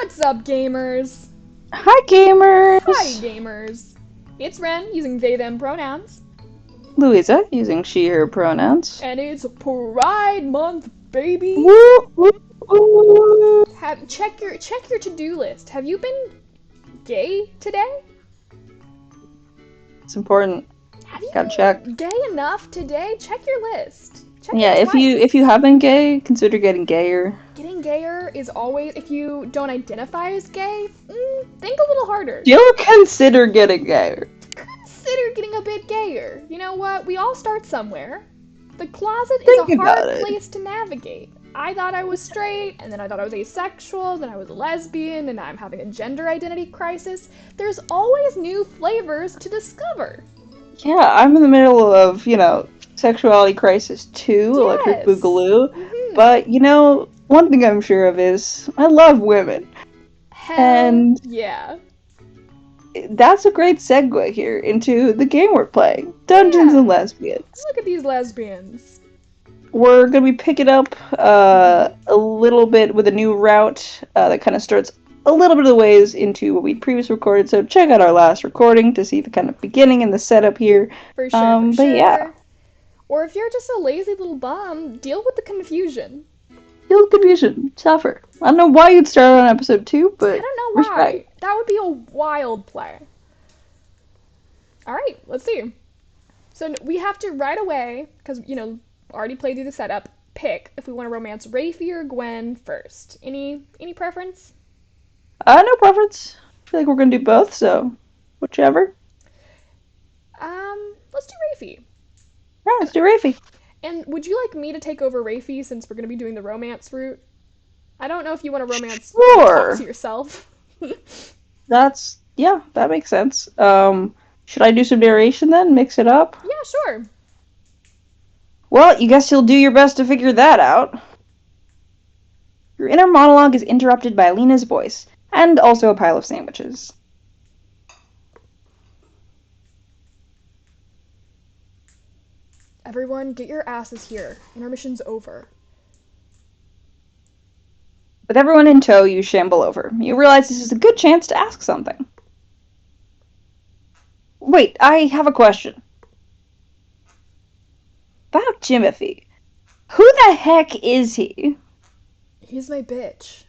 What's up, gamers? Hi, gamers! Hi, gamers. It's Ren, using they, them pronouns. Louisa, using she, her pronouns. And it's Pride Month, baby! Woo, woo, woo. Check your to-do list. Have you been gay today? It's important. Have you Gotta been check. gay enough today? Check your list. Check Yeah, it if you have been gay, consider getting gayer. Getting gayer is always, if you don't identify as gay, think a little harder. You'll consider getting gayer. Consider getting a bit gayer. You know what? We all start somewhere. The closet is Think a hard about it. place to navigate. I thought I was straight, and then I thought I was asexual, then I was a lesbian, and now I'm having a gender identity crisis. There's always new flavors to discover. Yeah, I'm in the middle of, sexuality crisis 2, Electric Yes. Boogaloo. Mhm. But, one thing I'm sure of is I love women. Hell And yeah. that's a great segue here into the game we're playing, Dungeons Yeah. and Lesbians. Look at these lesbians. We're going to be picking up a little bit with a new route that kind of starts a little bit of the ways into what we previously recorded, so check out our last recording to see the kind of beginning and the setup here. For sure, for but sure. yeah. Or if you're just a lazy little bum, deal with the confusion. Feel confusion, suffer. I don't know why you'd start on episode 2, but I don't know why. respect. That would be a wild play. Alright, let's see. So we have to right away, because, already played through the setup, pick if we want to romance Rafie or Gwen first. Any preference? No preference. I feel like we're going to do both, so whichever. Let's do Rafie. Yeah, let's do Rafie. And would you like me to take over Rafie since we're going to be doing the romance route? I don't know if you want to romance Sure. talk to yourself. That makes sense. Should I do some narration then? Mix it up? Yeah, sure. Well, you guess you'll do your best to figure that out. Your inner monologue is interrupted by Lena's voice, and also a pile of sandwiches. Everyone, get your asses here. Intermission's over. With everyone in tow, you shamble over. You realize this is a good chance to ask something. Wait, I have a question. About Jimothy. Who the heck is he? He's my bitch.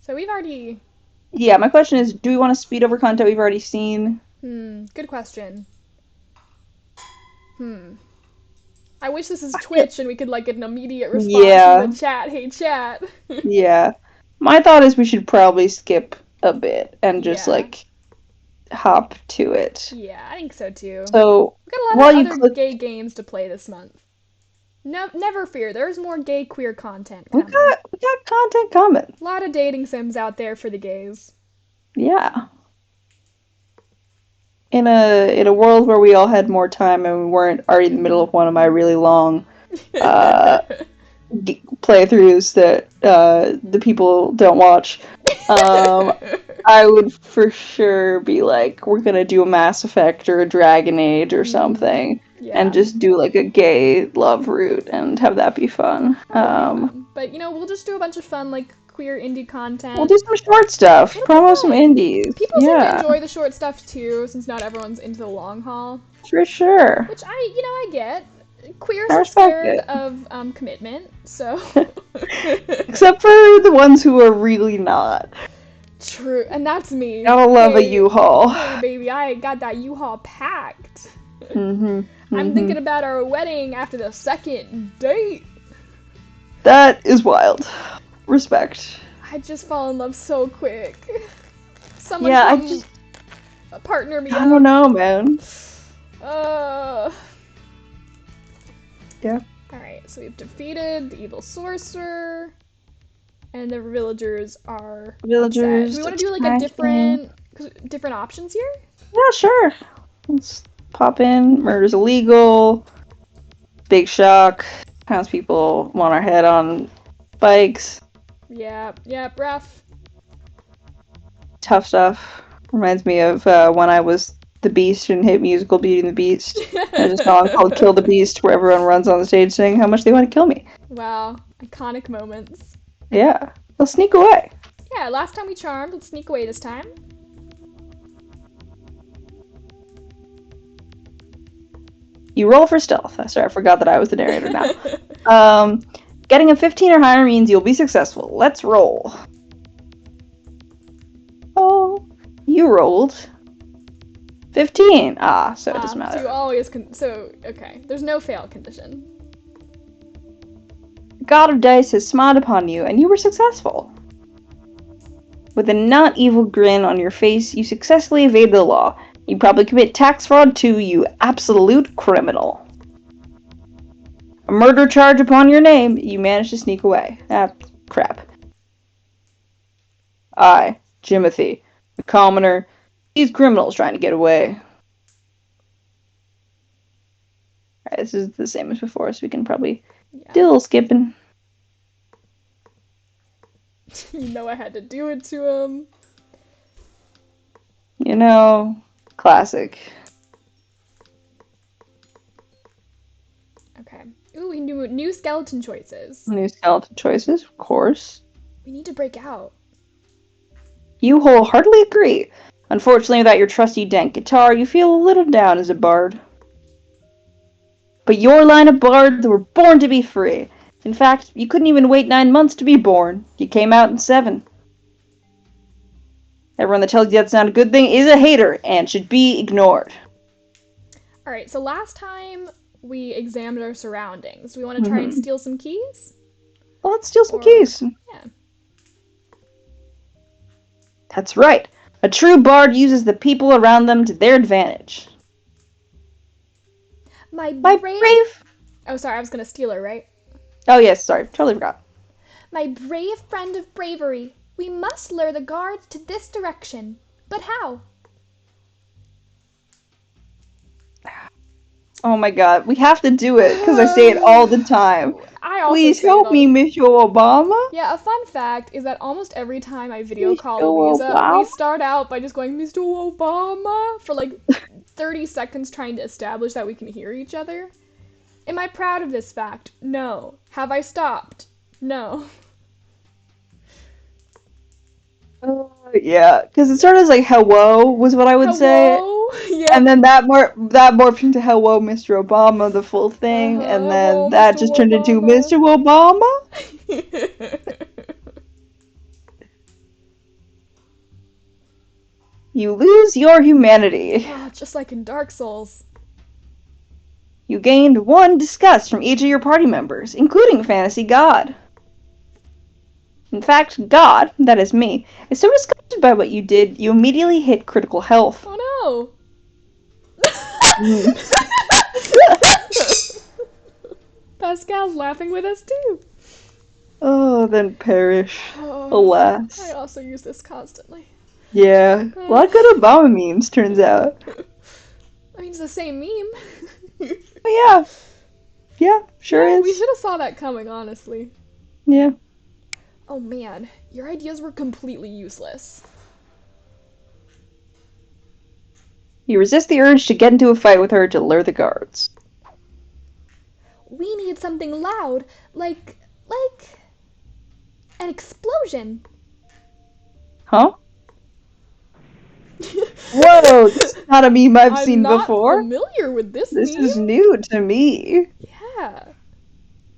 So we've already... Yeah, my question is, do we want to speed over content we've already seen? Good question. I wish this is Twitch and we could, get an immediate response from the chat. Hey, chat. Yeah. My thought is we should probably skip a bit and just, hop to it. Yeah, I think so, too. So, We've got a lot of other gay games to play this month. No, never fear, there's more gay queer content coming. We got content coming. A lot of dating sims out there for the gays. Yeah. In a world where we all had more time and we weren't already in the middle of one of my really long playthroughs that the people don't watch, I would for sure be like, we're gonna do a Mass Effect or a Dragon Age or something, and just do a gay love route and have that be fun. But we'll just do a bunch of fun queer indie content. We'll do some short stuff, promo some indies. People seem to enjoy the short stuff too, since not everyone's into the long haul. For sure. Which I get. Queers are scared of commitment, so. Except for the ones who are really not. True, and that's me. Gotta love a U-Haul. Hey, baby, I got that U-Haul packed. I'm thinking about our wedding after the second date. That is wild. Respect. I just fall in love so quick. Someone partner me up. I don't know, man. Yeah. Alright, so we've defeated the evil sorcerer, and the villagers are upset. Do we want to do a different options here? Yeah, sure. Let's pop in. Murder's illegal. Big shock. Townspeople want our head on bikes. Yeah, rough. Tough stuff. Reminds me of when I was the Beast in hit musical Beauty and the Beast. There's a song called Kill the Beast where everyone runs on the stage saying how much they want to kill me. Wow, iconic moments. Yeah. Let's sneak away. Yeah, last time we charmed. Let's sneak away this time. You roll for stealth. Sorry, I forgot that I was the narrator now. Getting a 15 or higher means you'll be successful. Let's roll. Oh, you rolled 15. So it doesn't matter. So you always okay. There's no fail condition. God of Dice has smiled upon you, and you were successful. With a not evil grin on your face, you successfully evade the law. You probably commit tax fraud too, you absolute criminal. A murder charge upon your name, you manage to sneak away. Crap. I, Jimothy, the commoner, these criminals trying to get away. Alright, this is the same as before, so we can probably do a little skipping. You know I had to do it to him. You know, classic. Okay. Ooh, we can do new skeleton choices. New skeleton choices, of course. We need to break out. You wholeheartedly agree. Unfortunately, without your trusty dank guitar, you feel a little down as a bard. But your line of bards were born to be free. In fact, you couldn't even wait 9 months to be born. You came out in 7. Everyone that tells you that's not a good thing is a hater and should be ignored. Alright, so last time we examined our surroundings. Do we want to try and steal some keys? Well, let's steal some keys. Yeah. That's right. A true bard uses the people around them to their advantage. My brave... Oh, sorry, I was gonna steal her, right? Oh, yes, sorry. Totally forgot. My brave friend of bravery, we must lure the guards to this direction. But how? Oh my god, we have to do it, because I say it all the time. Please help me, Mr. Obama. Yeah, a fun fact is that almost every time I video call Louisa, we start out by just going, Mr. Obama, for like 30 seconds trying to establish that we can hear each other. Am I proud of this fact? No. Have I stopped? No. Yeah, because it started as like hello was what I would say. Yeah. And then that morphed into hello, Mr. Obama, the full thing, and then that just turned into Mr. Obama. You lose your humanity. Just like in Dark Souls. You gained 1 disgust from each of your party members, including Fantasy God. In fact, God, that is me, is so disgusted by what you did, you immediately hit critical health. Oh no! Pascal's laughing with us too. Oh, then perish. Alas. I also use this constantly. Yeah, a lot of good Obama memes, turns out. I mean, it's the same meme. Oh, yeah. Yeah, sure is. We should have saw that coming, honestly. Yeah. Oh man, your ideas were completely useless. You resist the urge to get into a fight with her to lure the guards. We need something loud, like an explosion. Huh? Whoa, this is not a meme I've seen before. I'm not familiar with this This meme. is new to me. Yeah.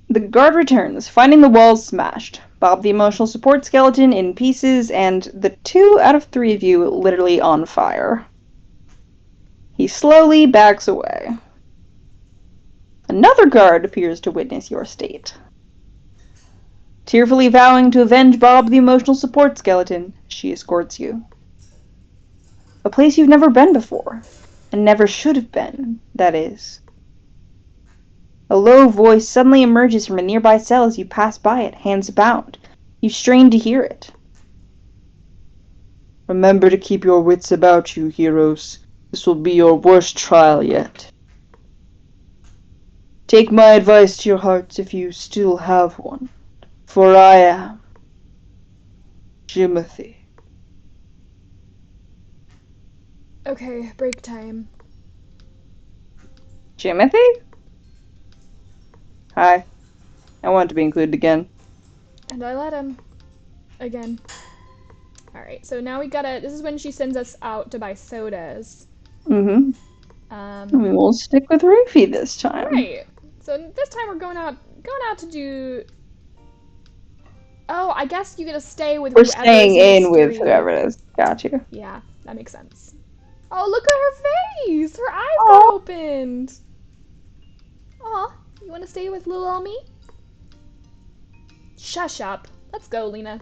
The guard returns, finding the walls smashed. Bob the emotional support skeleton in pieces, and the 2 out of 3 of you literally on fire. He slowly backs away. Another guard appears to witness your state. Tearfully vowing to avenge Bob the emotional support skeleton, she escorts you. A place you've never been before, and never should have been, that is. A low voice suddenly emerges from a nearby cell as you pass by it, hands bound. You strain to hear it. Remember to keep your wits about you, heroes. This will be your worst trial yet. Take my advice to your hearts if you still have one, for I am Jimothy. Okay, break time. Jimothy? Hi. I want to be included again. And I let him. Again. Alright, so now we gotta... This is when she sends us out to buy sodas. Mm-hmm. We will stick with Rafie this time. Right. So this time we're going out to do... Oh, I guess you gotta stay with whoever's mystery. We're staying in with whoever it is. Gotcha. Yeah, that makes sense. Oh, look at her face! Her eyes got opened! Aw, you wanna stay with little old me? Shush up. Let's go, Lena.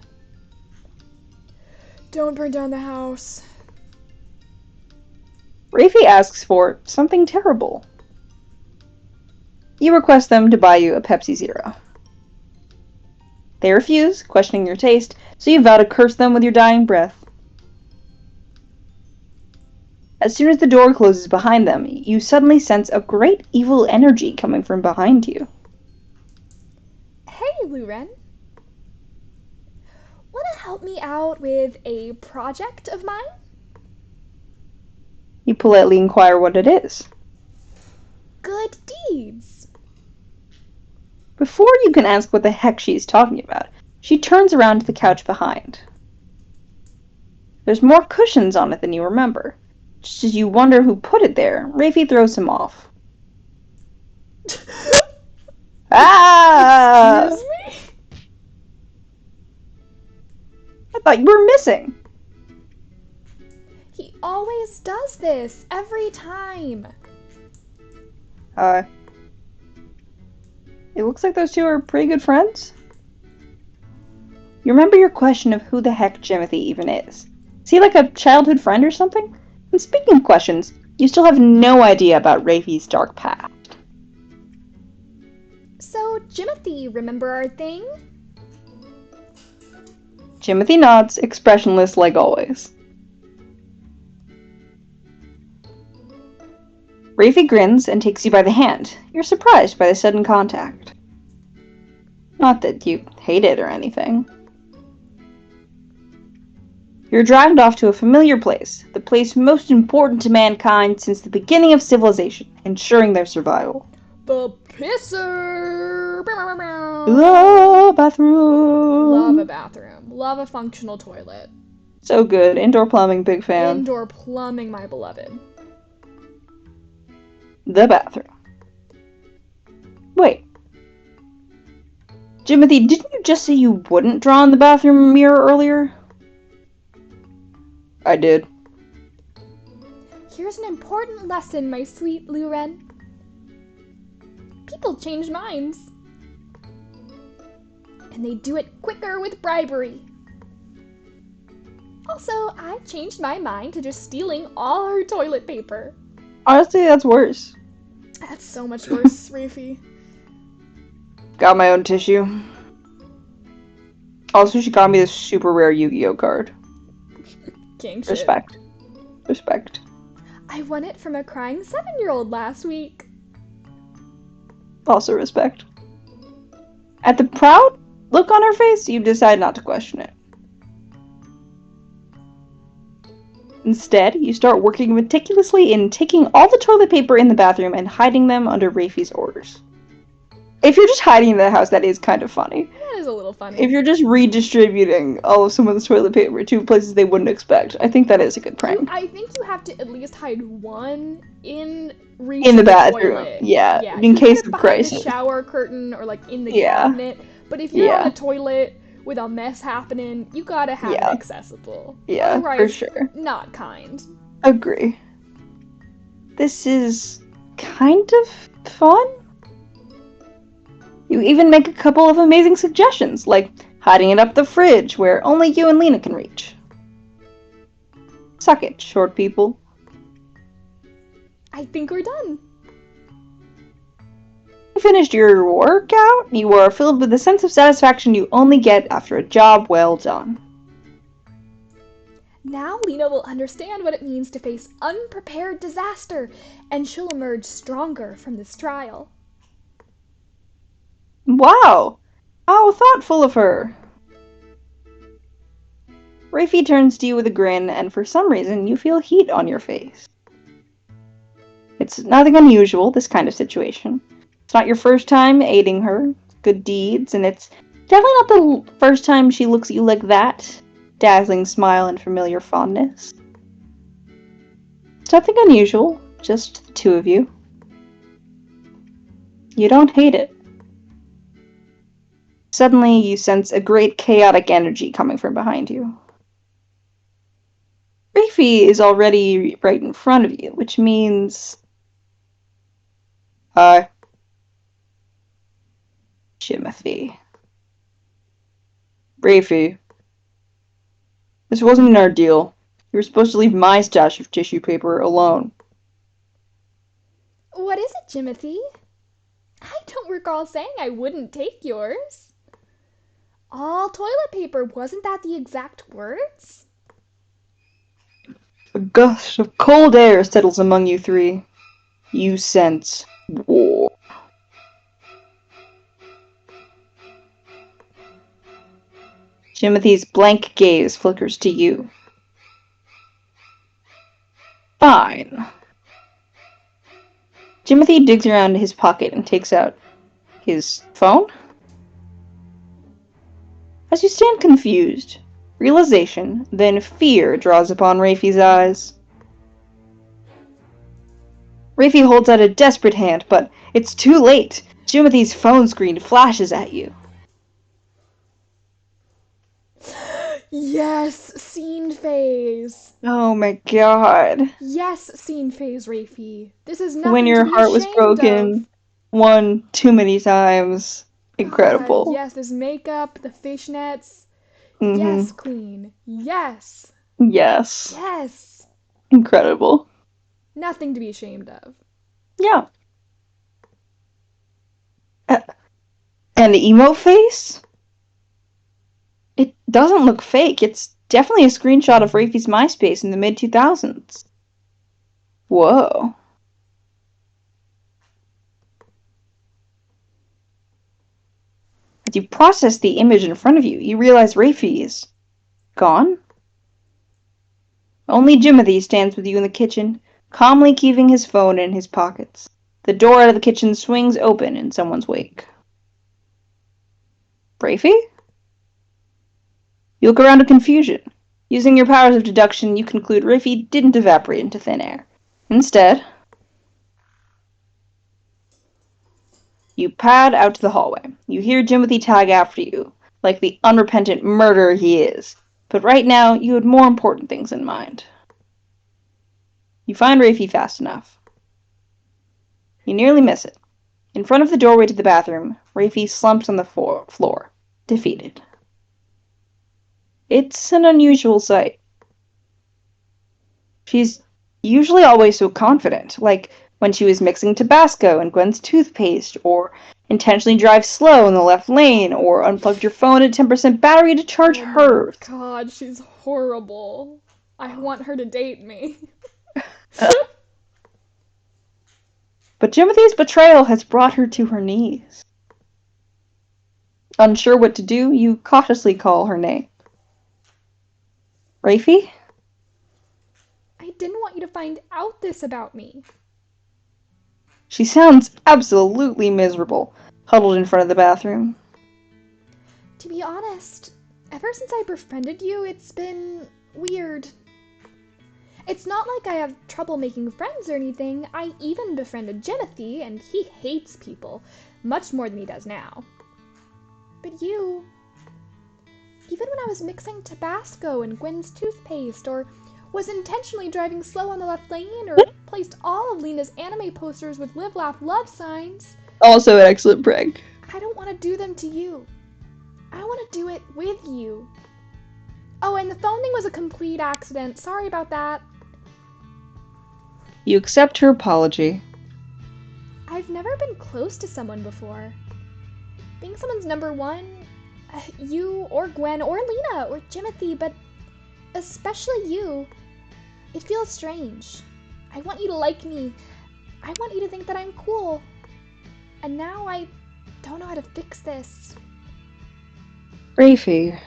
Don't burn down the house. Rafie asks for something terrible. You request them to buy you a Pepsi Zero. They refuse, questioning your taste, so you vow to curse them with your dying breath. As soon as the door closes behind them, you suddenly sense a great evil energy coming from behind you. Hey, Luren. Wanna help me out with a project of mine? You politely inquire what it is. Good deeds. Before you can ask what the heck she's talking about, she turns around to the couch behind. There's more cushions on it than you remember. Just as you wonder who put it there, Rafie throws him off. Ah! Excuse me? I thought you were missing. He always does this, every time. It looks like those two are pretty good friends. You remember your question of who the heck Jimothy even is. Is he like a childhood friend or something? And speaking of questions, you still have no idea about Rafie's dark past. So, Jimothy, remember our thing? Jimothy nods, expressionless like always. Rafie grins and takes you by the hand. You're surprised by the sudden contact. Not that you hate it or anything. You're dragged off to a familiar place, the place most important to mankind since the beginning of civilization, ensuring their survival. The pisser! The bathroom! Love a bathroom. Love a functional toilet. So good. Indoor plumbing, big fan. Indoor plumbing, my beloved. The bathroom. Wait. Jimothy, didn't you just say you wouldn't draw in the bathroom mirror earlier? I did. Here's an important lesson, my sweet Luren. People change minds. And they do it quicker with bribery. Also, I changed my mind to just stealing all her toilet paper. Honestly, that's worse. That's so much worse, Rafie. Got my own tissue. Also, she got me this super rare Yu-Gi-Oh card. King shit. Respect. Respect. I won it from a crying 7-year-old last week. Also respect. At the proud look on her face, you decide not to question it. Instead, you start working meticulously in taking all the toilet paper in the bathroom and hiding them under Rafie's orders. If you're just hiding in the house, that is kind of funny. That is a little funny. If you're just redistributing all of someone's toilet paper to places they wouldn't expect, I think that is a good prank. I think you have to at least hide one in the bathroom. Toilet. Yeah, in case of crisis. The shower curtain or like in the cabinet. But if you're on the toilet with a mess happening, you gotta have it accessible. Yeah, otherwise, for sure. Not kind. Agree. This is kind of fun. You even make a couple of amazing suggestions, like hiding it up the fridge where only you and Lena can reach. Suck it, short people. I think we're done. You finished your workout. You are filled with the sense of satisfaction you only get after a job well done. Now Lena will understand what it means to face unprepared disaster, and she'll emerge stronger from this trial. Wow! How thoughtful of her! Rafie turns to you with a grin, and for some reason you feel heat on your face. It's nothing unusual, this kind of situation. It's not your first time aiding her. Good deeds, and it's Definitely not the first time she looks at you like that. Dazzling smile and familiar fondness. It's nothing unusual, just the two of you. You don't hate it. Suddenly, you sense a great chaotic energy coming from behind you. Rafie is already right in front of you, which means... Hi. Timothy. Rafie. This wasn't our deal. You were supposed to leave my stash of tissue paper alone. What is it, Timothy? I don't recall saying I wouldn't take yours. All toilet paper, wasn't that the exact words? A gust of cold air settles among you three. You sense war. Timothy's blank gaze flickers to you. Fine. Timothy digs around his pocket and takes out his phone. As you stand confused, realization, then fear draws upon Rafie's eyes. Rafie holds out a desperate hand, but it's too late. Timothy's phone screen flashes at you. Yes, scene phase. Oh my god. Yes, scene phase, Rafie. This is When nothing to your be heart was ashamed of. broken one too many times. God, Incredible. yes, this makeup, the fishnets. Mm-hmm. Yes, queen. Yes. Yes. Yes. Incredible. Nothing to be ashamed of. Yeah. An emo face? It doesn't look fake. It's definitely a screenshot of Rafie's MySpace in the mid-2000s. Whoa. As you process the image in front of you, you realize Rafie is gone? Only Jimothy stands with you in the kitchen, calmly keeping his phone in his pockets. The door out of the kitchen swings open in someone's wake. Rafie? You look around in confusion. Using your powers of deduction, you conclude Rafie didn't evaporate into thin air. Instead, you pad out to the hallway. You hear Jimothy tag after you, like the unrepentant murderer he is. But right now, you had more important things in mind. You find Rafie fast enough. You nearly miss it. In front of the doorway to the bathroom, Rafie slumps on the floor, defeated. It's an unusual sight. She's usually always so confident, like when she was mixing Tabasco in Gwen's toothpaste, or intentionally drive slow in the left lane, or unplugged your phone at 10% battery to charge hers. Oh my god, she's horrible. I want her to date me. But Timothy's betrayal has brought her to her knees. Unsure what to do, you cautiously call her name. Rafie? I didn't want you to find out this about me. She sounds absolutely miserable, huddled in front of the bathroom. To be honest, ever since I befriended you, it's been weird. It's not like I have trouble making friends or anything. I even befriended Jimothy, and he hates people, much more than he does now. But you... Even when I was mixing Tabasco in Gwen's toothpaste, or was intentionally driving slow on the left lane, or placed all of Lena's anime posters with live, laugh, love signs... Also an excellent prank. I don't want to do them to you. I want to do it with you. Oh, and the phone thing was a complete accident. Sorry about that. You accept her apology. I've never been close to someone before. Being someone's number one, you or Gwen or Lena or Jimothy, but especially you, it feels strange. I want you to like me. I want you to think that I'm cool. And now I don't know how to fix this. Rafie.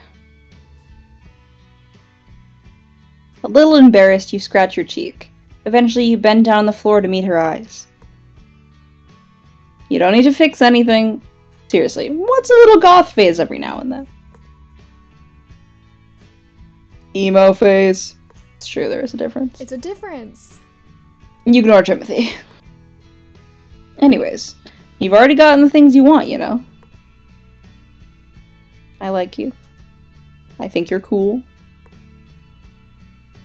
A little embarrassed, you scratch your cheek. Eventually, you bend down on the floor to meet her eyes. You don't need to fix anything. Seriously, what's a little goth phase every now and then? Emo phase. It's true, there is a difference. It's a difference. You ignore Timothy. Anyways, you've already gotten the things you want, you know. I like you. I think you're cool.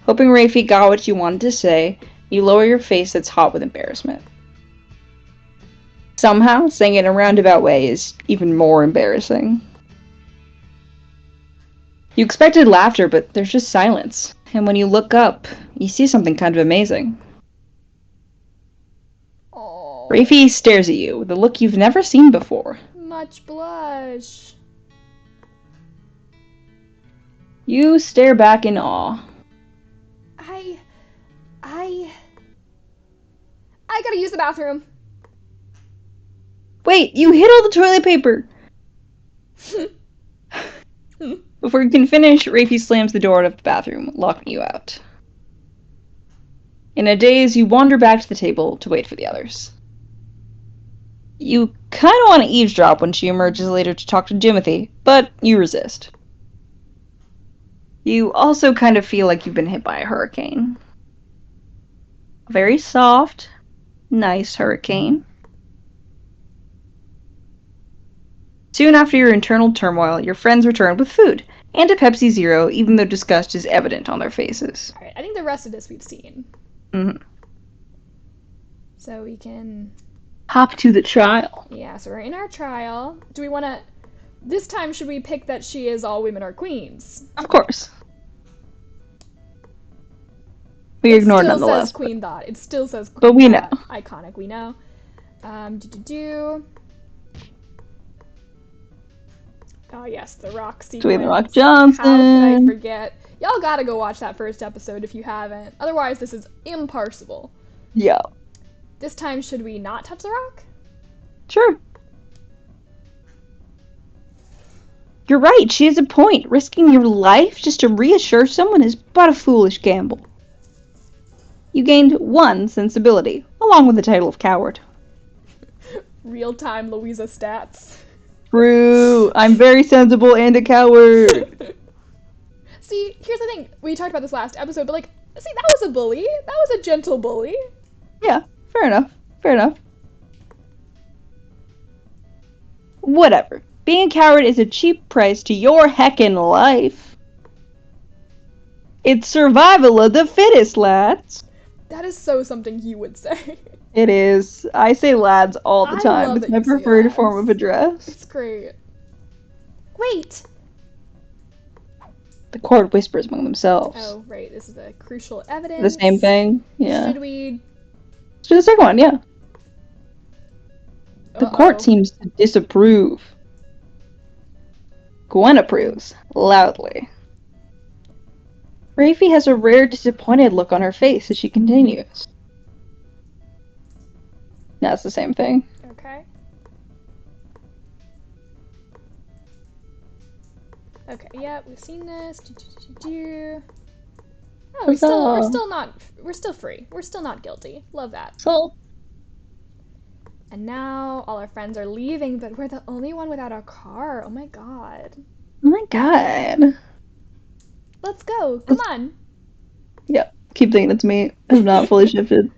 Hoping Rafie got what you wanted to say, you lower your face that's hot with embarrassment. Somehow, saying it in a roundabout way is even more embarrassing. You expected laughter, but there's just silence. And when you look up, you see something kind of amazing. Oh. Rafie stares at you with a look you've never seen before. Much blush. You stare back in awe. I gotta use the bathroom. Wait, you hit all the toilet paper! Before you can finish, Rafie slams the door out of the bathroom, locking you out. In a daze, you wander back to the table to wait for the others. You kind of want to eavesdrop when she emerges later to talk to Timothy, but you resist. You also kind of feel like you've been hit by a hurricane. A very soft, nice hurricane. Soon after your internal turmoil, your friends return with food, and a Pepsi Zero, even though disgust is evident on their faces. Alright, I think the rest of this we've seen. Mm-hmm. So we can... hop to the trial. Yeah, so we're in our trial. Do we want to... This time, should we pick that she is all women are queens? Of course. We ignore nonetheless. It still says Queen Thought. It still says Queen But we know. Iconic, we know. Oh yes, the rock sequence. Dwayne The Rock Johnson. How could I forget? Y'all gotta go watch that first episode if you haven't. Otherwise, this is imparsible. Yeah. This time, should we not touch the rock? Sure. You're right, she has a point. Risking your life just to reassure someone is but a foolish gamble. You gained 1 sensibility, along with the title of coward. Real-time Louisa stats. True. I'm very sensible and a coward. See, here's the thing. We talked about this last episode, but like, see, that was a bully. That was a gentle bully. Yeah, fair enough. Fair enough. Whatever. Being a coward is a cheap price to your heckin' life. It's survival of the fittest, lads. That is so something you would say. It is. I say lads all the time. It's my preferred form of address. It's great. Wait! The court whispers among themselves. Oh, right. This is the crucial evidence. The same thing? Yeah. Should we... Let's do the second one, yeah. The court seems to disapprove. Gwen approves, loudly. Rafie has a rare disappointed look on her face as she continues. That's the same thing. Okay. Okay, yeah, we've seen this. Oh, we're still free. We're still not guilty. Love that. So. And now all our friends are leaving, but we're the only one without our car. Oh my god. Oh my god. Let's go. Come on. Yep. Keep thinking it's me. I'm not fully shifted.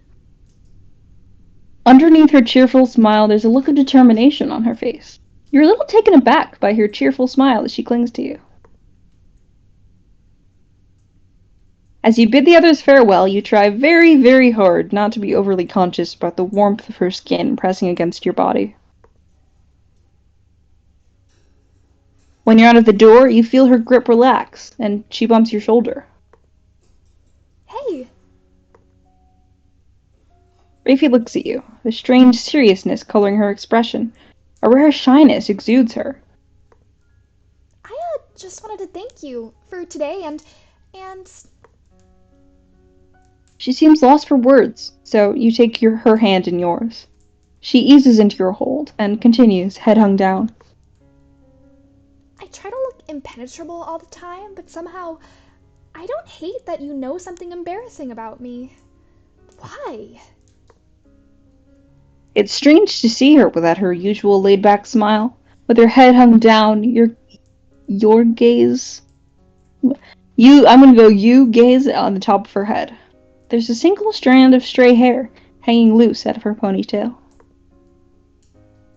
Underneath her cheerful smile, there's a look of determination on her face. You're a little taken aback by her cheerful smile as she clings to you. As you bid the others farewell, you try very, very hard not to be overly conscious about the warmth of her skin pressing against your body. When you're out of the door, you feel her grip relax, and she bumps your shoulder. Hey! Rafie looks at you, a strange seriousness coloring her expression. A rare shyness exudes her. I just wanted to thank you for today and... She seems lost for words, so you take her hand in yours. She eases into your hold and continues, head hung down. I try to look impenetrable all the time, but somehow I don't hate that you know something embarrassing about me. Why? It's strange to see her without her usual laid-back smile. With your head hung down, your gaze... I'm gonna go you gaze on the top of her head. There's a single strand of stray hair hanging loose out of her ponytail.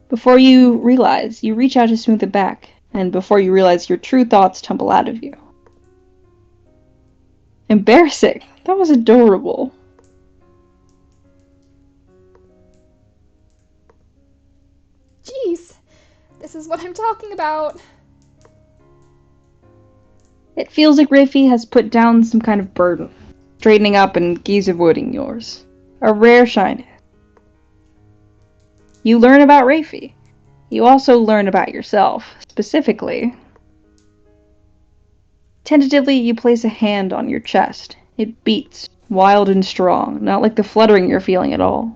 Before you realize, you reach out to smooth it back, and before you realize, your true thoughts tumble out of you. Embarrassing. That was adorable. Jeez, this is what I'm talking about. It feels like Rafie has put down some kind of burden, straightening up and gaze avoiding yours. A rare shyness. You learn about Rafie. You also learn about yourself, specifically. Tentatively, you place a hand on your chest. It beats, wild and strong, not like the fluttering you're feeling at all.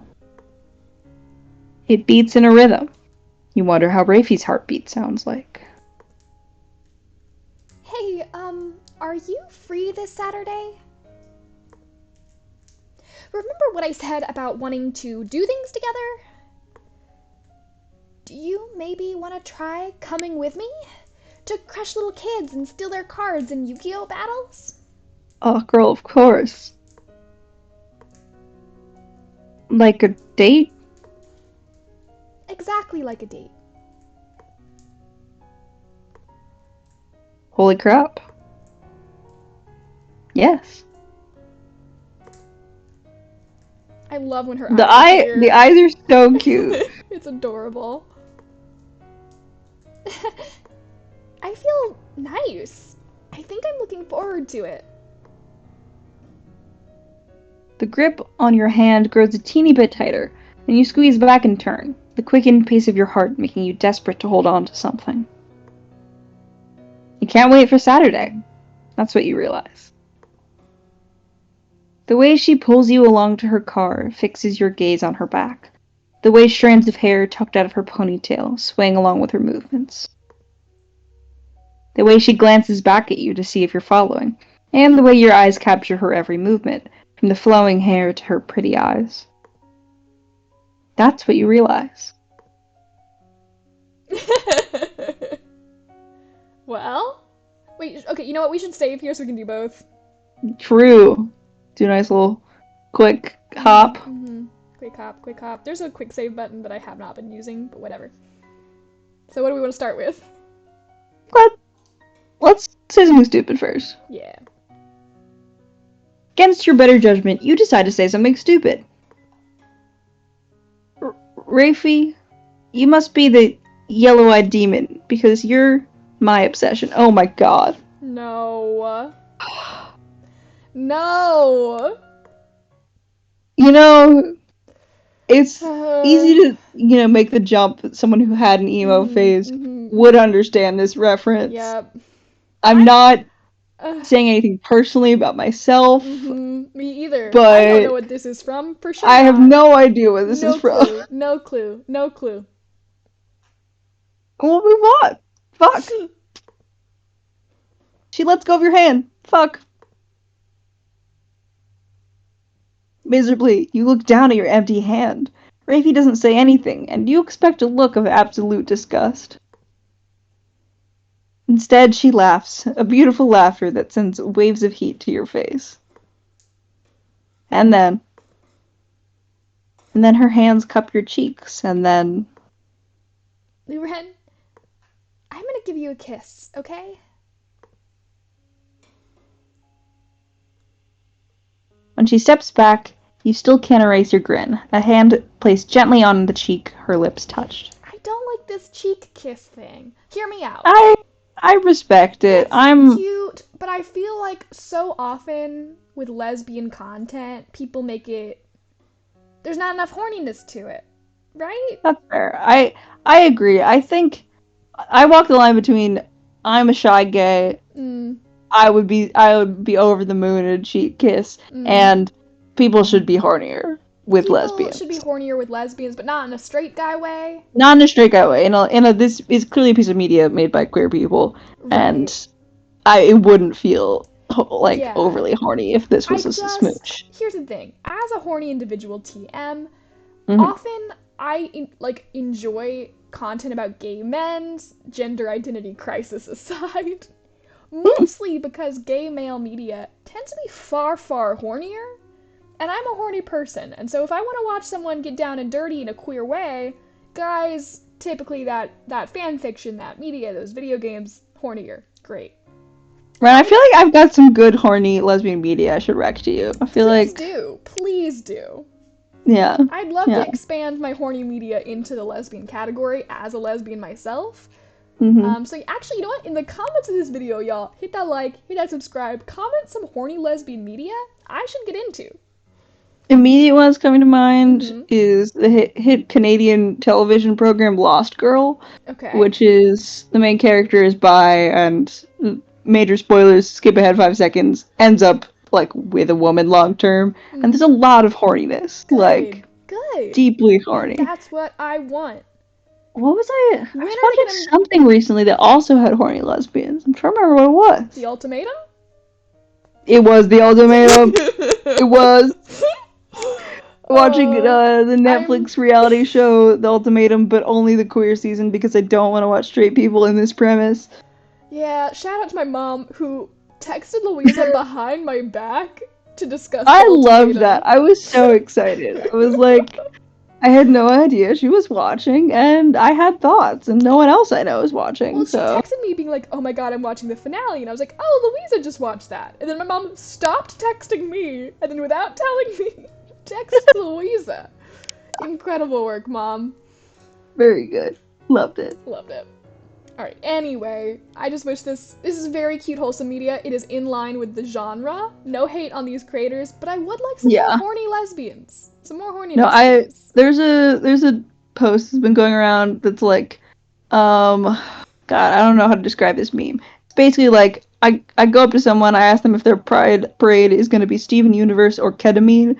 It beats in a rhythm. You wonder how Rafie's heartbeat sounds like. Hey, are you free this Saturday? Remember what I said about wanting to do things together? Do you maybe want to try coming with me? To crush little kids and steal their cards in Yu-Gi-Oh! Battles? Oh, girl, of course. Like a date? Exactly like a date. Holy crap. Yes. I love when her eyes are clear. The eyes are so cute. It's adorable. I feel nice. I think I'm looking forward to it. The grip on your hand grows a teeny bit tighter, and you squeeze back in turn, the quickened pace of your heart making you desperate to hold on to something. You can't wait for Saturday. That's what you realize. The way she pulls you along to her car fixes your gaze on her back, the way strands of hair tucked out of her ponytail swaying along with her movements. The way she glances back at you to see if you're following, and the way your eyes capture her every movement, from the flowing hair to her pretty eyes. That's what you realize. Well? Wait, okay, you know what? We should save here so we can do both. True. Do a nice little quick hop. Mm-hmm. Quick hop. There's a quick save button that I have not been using, but whatever. So what do we want to start with? Let's say something stupid first. Yeah. Against your better judgment, you decide to say something stupid. Rafie, you must be the yellow-eyed demon, because you're my obsession. Oh my god. No. No! You know, it's easy to, make the jump. Someone who had an emo phase would understand this reference. Yep. I'm not saying anything personally about myself. Me either. But I don't know what this is from, for sure. I have no idea what this is from. No clue. We'll move on. Fuck. She lets go of your hand. Fuck. Miserably, you look down at your empty hand. Rafie doesn't say anything, and you expect a look of absolute disgust. Instead, she laughs, a beautiful laughter that sends waves of heat to your face. And then her hands cup your cheeks, and then... Luren, I'm gonna give you a kiss, okay? When she steps back, you still can't erase your grin, a hand placed gently on the cheek her lips touched. I don't like this cheek kiss thing. Hear me out. I respect it. It's cute, but I feel like so often with lesbian content, people make it... There's not enough horniness to it, right? That's fair. I agree. I think I walk the line between I'm a shy gay, I would be over the moon in a cheek kiss, and people should be hornier with lesbians. People should be hornier with lesbians, but not in a straight guy way. Not in a straight guy way. This is clearly a piece of media made by queer people, right. And it wouldn't feel overly horny if this was a smooch. Here's the thing: as a horny individual TM, often I enjoy content about gay men, gender identity crisis aside. Mostly because gay male media tends to be far, far hornier. And I'm a horny person, and so if I want to watch someone get down and dirty in a queer way, guys, typically that fan fiction, that media, those video games, hornier. Great. Right, I feel like I've got some good horny lesbian media I should rec to you. I feel like... Please do. Yeah. I'd love to expand my horny media into the lesbian category as a lesbian myself. Mm-hmm. So actually, you know what? In the comments of this video, y'all, hit that like, hit that subscribe, comment some horny lesbian media I should get into. Immediate ones coming to mind is the hit Canadian television program Lost Girl, which is the main character is bi, and major spoilers, skip ahead 5 seconds, ends up like with a woman long term, and there's a lot of horniness, deeply horny. That's what I want. What was I was watching something recently that also had horny lesbians. I'm trying to remember what it was. The Ultimatum? It was The Ultimatum. It was. Watching the Netflix reality show The Ultimatum, but only the queer season because I don't want to watch straight people in this premise. Yeah, shout out to my mom who texted Louisa behind my back to discuss I loved that. I was so excited. I was like, I had no idea she was watching, and I had thoughts, and no one else I know is watching. Well, she texted me being like, oh my god, I'm watching the finale, and I was like, oh, Louisa just watched that. And then my mom stopped texting me, and then without telling me, texted Louisa. Incredible work, Mom. Very good. Loved it. Loved it. Alright, anyway, I just wish this is very cute, wholesome media. It is in line with the genre. No hate on these creators, but I would like some more horny lesbians. Some more horny lesbians. There's a post that's been going around that's like, God, I don't know how to describe this meme. It's basically like, I go up to someone, I ask them if their pride parade is going to be Steven Universe or ketamine.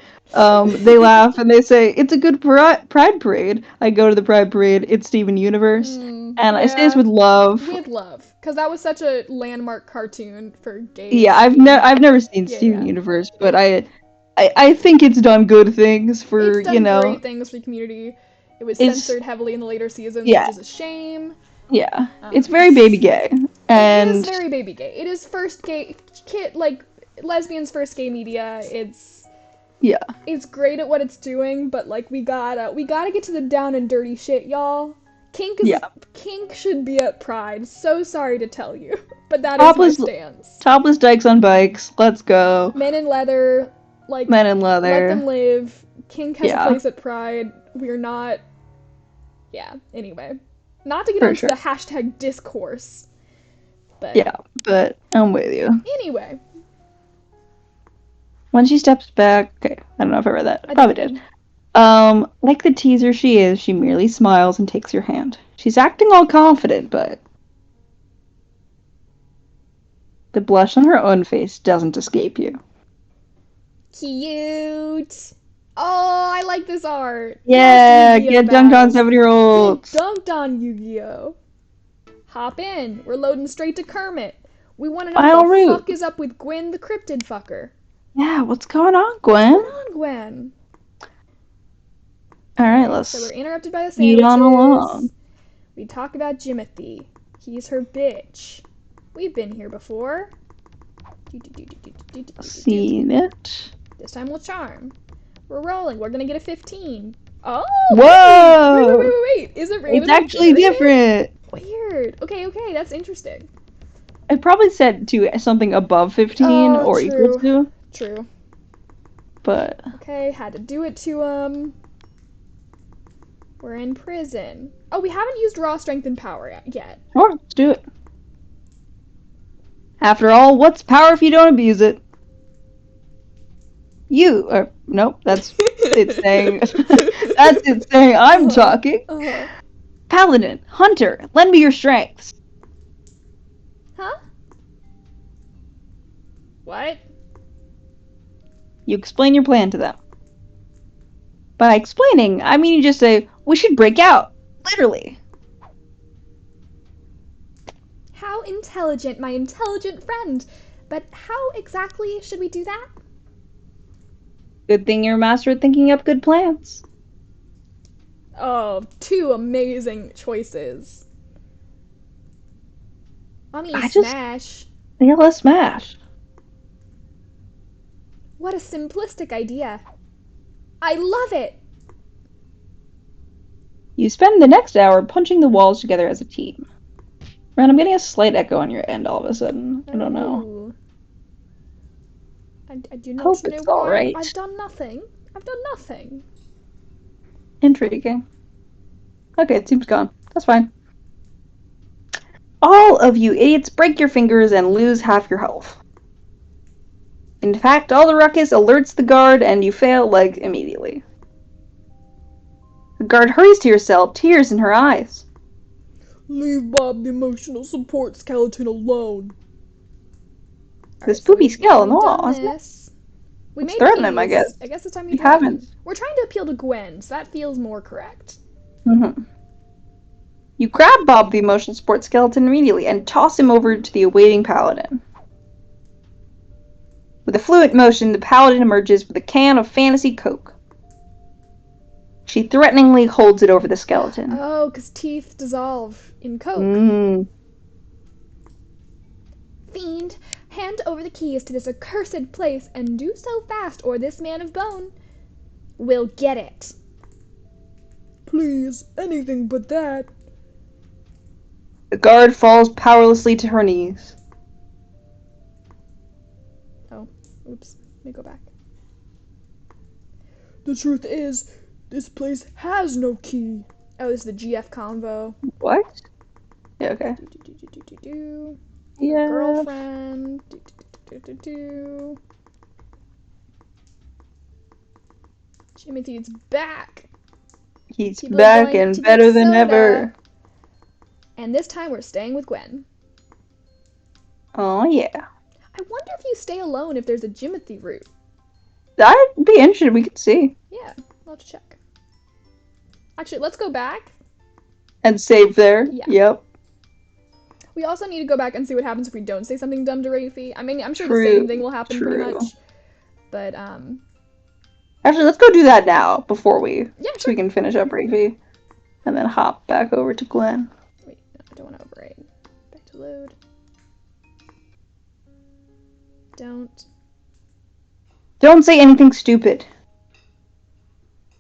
They laugh and they say, it's a good pride parade. I go to the pride parade, it's Steven Universe. And I say this with love. With love. Because that was such a landmark cartoon for gays. Yeah, I've never seen Steven Universe, but I think it's done good things for, it's done great things for the community. It was censored heavily in the later seasons, which is a shame. Yeah, it's very baby gay. And it is very baby gay. It is first gay, lesbians' first gay media. It's great at what it's doing, but like we gotta get to the down and dirty shit, y'all. Kink should be at Pride. So sorry to tell you, but that is my stance. Topless dykes on bikes. Let's go. Men in leather. Men in leather. Let them live. Kink has a place at Pride. We're not. Yeah. Anyway, not to get onto the hashtag discourse. But but I'm with you. Anyway. When she steps back, okay, I don't know if I read that. I probably did. Like the teaser she is, she merely smiles and takes your hand. She's acting all confident, but the blush on her own face doesn't escape you. Cute. Oh, I like this art. Yeah, get dunked on 7-year-olds. Get dunked on, Yu-Gi-Oh. Hop in. We're loading straight to Kermit. We want to know what the fuck is up with Gwen the cryptid fucker. Yeah, what's going on, Gwen? What's going on, Gwen? Alright, let's... So we're interrupted by the sandwiches. On along. We talk about Jimothy. He's her bitch. We've been here before. Seen it. This time we'll charm. We're rolling. We're gonna get a 15. Oh! Whoa! Wait. Is it random? It's actually different. Weird. Okay, that's interesting. I probably set to something above 15 or equal to. True. But... Okay, had to do it to him. We're in prison. Oh, we haven't used raw strength and power yet. Sure, let's do it. After all, what's power if you don't abuse it? Nope, that's it saying... that's it saying I'm talking. Paladin, hunter, lend me your strengths. Huh? What? You explain your plan to them. By explaining, I mean you just say, we should break out. Literally. How intelligent, my intelligent friend. But how exactly should we do that? Good thing you're a master at thinking up good plans. Oh, two amazing choices. Smash. Yeah, let's smash. What a simplistic idea. I love it. You spend the next hour punching the walls together as a team. Ren, I'm getting a slight echo on your end all of a sudden. I don't know. I do not Hope know it's why. alright. I've done nothing. I've done nothing. Intriguing. Okay, it seems gone. That's fine. All of you idiots break your fingers and lose half your health. In fact, all the ruckus alerts the guard and you fail, like, immediately. The guard hurries to your cell, tears in her eyes. Leave Bob the emotional support skeleton alone. This poopy skeleton, We made threaten peace. him, I guess. I guess it's time we haven't. We're trying to appeal to Gwen, so that feels more correct. Mm-hmm. You grab Bob the emotional support skeleton immediately and toss him over to the awaiting paladin. With a fluent motion, the paladin emerges with a can of fantasy coke. She threateningly holds it over the skeleton. Oh, because teeth dissolve in coke. Fiend, hand over the keys to this accursed place and do so fast or this man of bone will get it. Please, anything but that. The guard falls powerlessly to her knees. Oh, oops. Let me go back. The truth is, this place has no key. Oh, this is the GF convo. What? Yeah, okay. Yeah. Girlfriend. Timothy's back. He's back and better than ever. And this time we're staying with Gwen. Oh, yeah. I wonder if you stay alone if there's a Jimothy route. I'd be interested. We could see. Yeah, I'll have to check. Actually, let's go back. And save there. Yeah. Yep. We also need to go back and see what happens if we don't say something dumb to Rafie. I mean, I'm sure the same thing will happen pretty much. But, Actually, let's go do that now before we... Yeah, sure. So we can finish up Rafie. And then hop back over to Gwen. Wait, no, I don't want to overwrite. Back to load. Don't say anything stupid.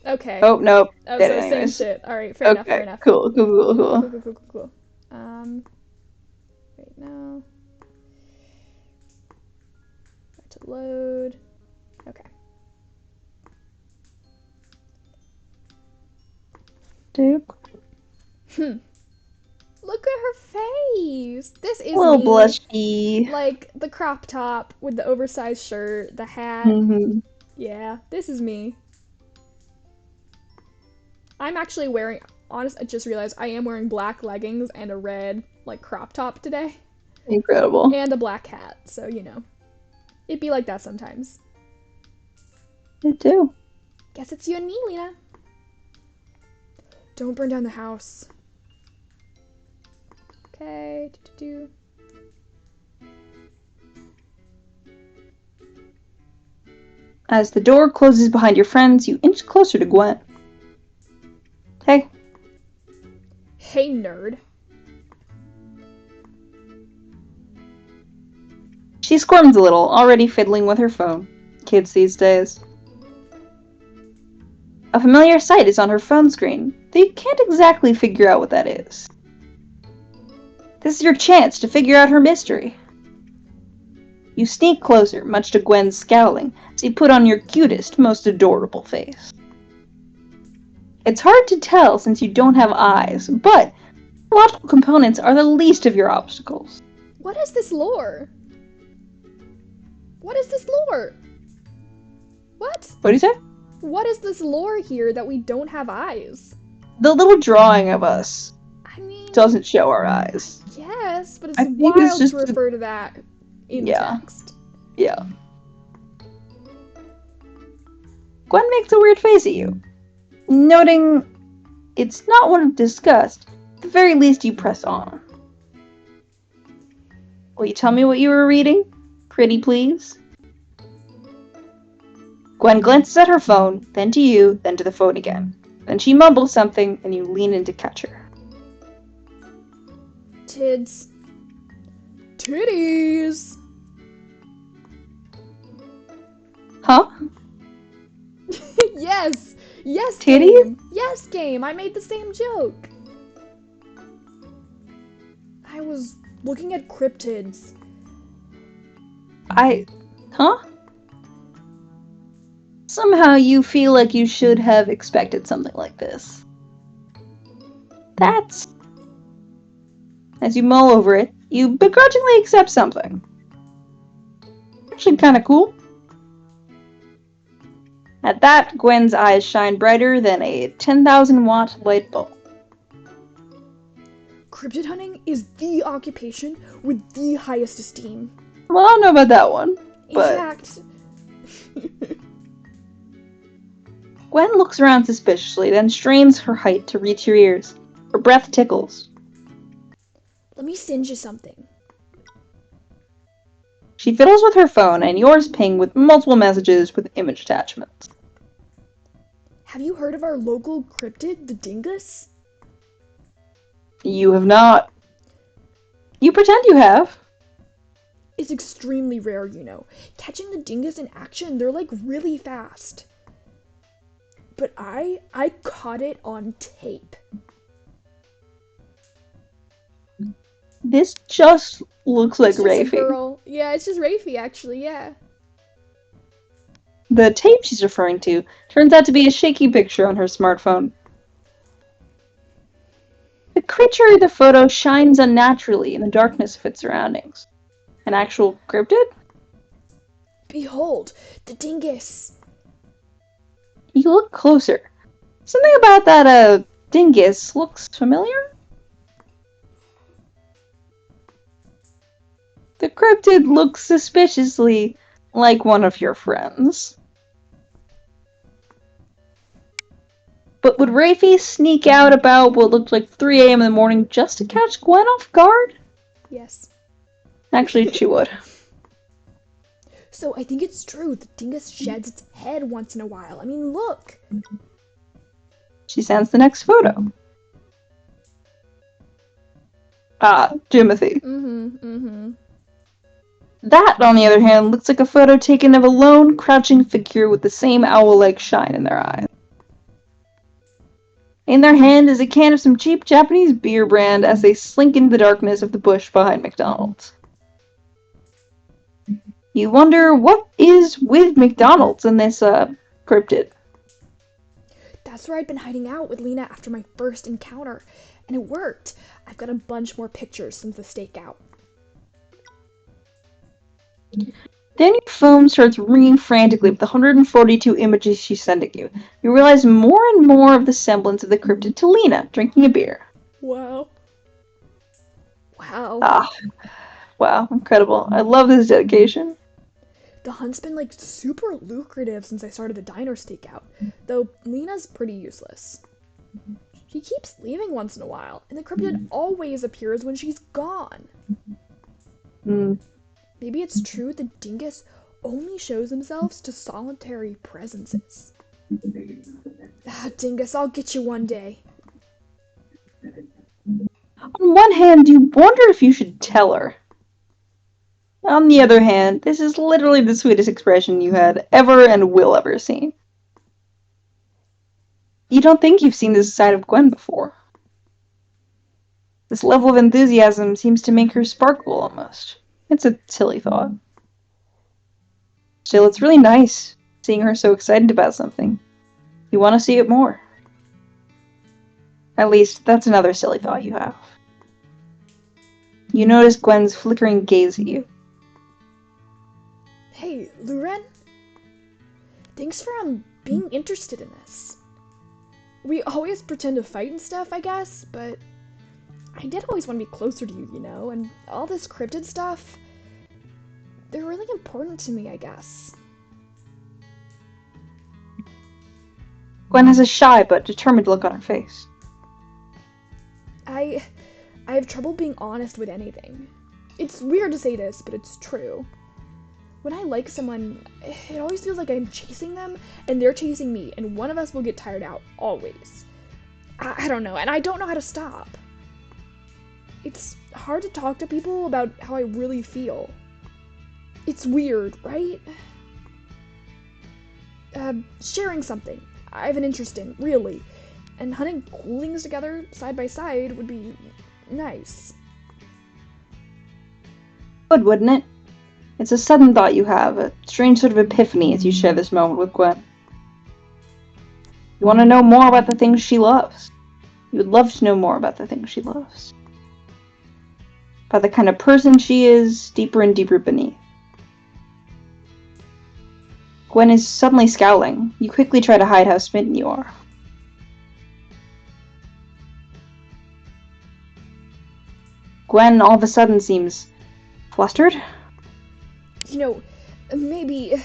Okay. Oh, nope. Oh, so same shit. Alright, fair enough. Cool. Right now. Back to load. Okay. Duke. Look at her face. This is a little me. blushy. Like the crop top with the oversized shirt, the hat. Yeah, this is me. I'm actually wearing, I just realized I am wearing black leggings and a red, like, crop top today. Incredible. And a black hat, so, you know. It'd be like that sometimes. It do. Guess it's you and me, Lena. Don't burn down the house. Okay. As the door closes behind your friends, you inch closer to Gwen. Hey. Hey, nerd. She squirms a little, already fiddling with her phone. Kids these days. A familiar sight is on her phone screen, though you can't exactly figure out what that is. This is your chance to figure out her mystery. You sneak closer, much to Gwen's scowling, as you put on your cutest, most adorable face. It's hard to tell since you don't have eyes, but logical components are the least of your obstacles. What is this lore? What is this lore? What? What do you say? What is this lore here that we don't have eyes? The little drawing of us doesn't show our eyes. Yes, but it's wild to refer to that in text. Yeah. Gwen makes a weird face at you, noting it's not one of disgust. At the very least, you press on. Will you tell me what you were reading? Pretty please? Gwen glances at her phone, then to you, then to the phone again. Then she mumbles something, and you lean in to catch her. Tids. Titties! Huh? Yes! Yes, Titties? game! Yes, game! I made the same joke! I was looking at cryptids. Huh? Somehow you feel like you should have expected something like this. That's... As you mull over it, you begrudgingly accept something. Actually kinda cool. At that, Gwen's eyes shine brighter than a 10,000-watt light bulb. Cryptid hunting is the occupation with the highest esteem. Well, I don't know about that one, but... In fact... Gwen looks around suspiciously, then strains her height to reach your ears. Her breath tickles. Let me send you something. She fiddles with her phone, and yours ping with multiple messages with image attachments. Have you heard of our local cryptid, the dingus? You have not. You pretend you have. It's extremely rare, you know. Catching the dingus in action, they're like really fast. But I caught it on tape. This just looks like It's just Rafie. a girl. Yeah, it's just Rafie, actually, yeah. The tape she's referring to turns out to be a shaky picture on her smartphone. The creature in the photo shines unnaturally in the darkness of its surroundings. An actual cryptid? Behold, the dingus. You look closer. Something about that, dingus looks familiar? The cryptid looks suspiciously like one of your friends. But would Rafie sneak out about what looked like 3 a.m. in the morning just to catch Gwen off guard? Yes. Actually, she would. So I think it's true. The dingus sheds its head once in a while. I mean, look. She sends the next photo. Timothy. That, on the other hand, looks like a photo taken of a lone, crouching figure with the same owl-like shine in their eyes. In their hand is a can of some cheap Japanese beer brand as they slink into the darkness of the bush behind McDonald's. You wonder what is with McDonald's and this, cryptid. That's where I'd been hiding out with Lena after my first encounter, and it worked. I've got a bunch more pictures since the stakeout. Then your phone starts ringing frantically with the 142 images she's sending you. You realize more and more of the semblance of the cryptid to Lena, drinking a beer. Wow. Wow, incredible. I love this dedication. The hunt's been like super lucrative since I started the diner stakeout, though Lena's pretty useless. She keeps leaving once in a while, and the cryptid always appears when she's gone. Maybe it's true the dingus only shows themselves to solitary presences. Dingus, I'll get you one day. On one hand, you wonder if you should tell her. On the other hand, this is literally the sweetest expression you had ever and will ever see. You don't think you've seen this side of Gwen before. This level of enthusiasm seems to make her sparkle almost. It's a silly thought. Still, it's really nice seeing her so excited about something. You want to see it more. At least, that's another silly thought you have. You notice Gwen's flickering gaze at you. Hey, Luren? Thanks for being interested in this. We always pretend to fight and stuff, I guess, but I did always want to be closer to you, you know, and all this cryptid stuff, they're really important to me, I guess. Gwen has a shy but determined look on her face. I have trouble being honest with anything. It's weird to say this, but it's true. when I like someone, it always feels like I'm chasing them and they're chasing me, and one of us will get tired out, always. I don't know, and I don't know how to stop. It's hard to talk to people about how I really feel. It's weird, right? Sharing something I have an interest in, really, and hunting cool things together side by side would be nice. Would, wouldn't it? It's a sudden thought you have, a strange sort of epiphany as you share this moment with Gwen. You want to know more about the things she loves. You would love to know more about the things she loves. About the kind of person she is, deeper and deeper beneath. Gwen is suddenly scowling. You quickly try to hide how smitten you are. Gwen all of a sudden seems flustered. You know, maybe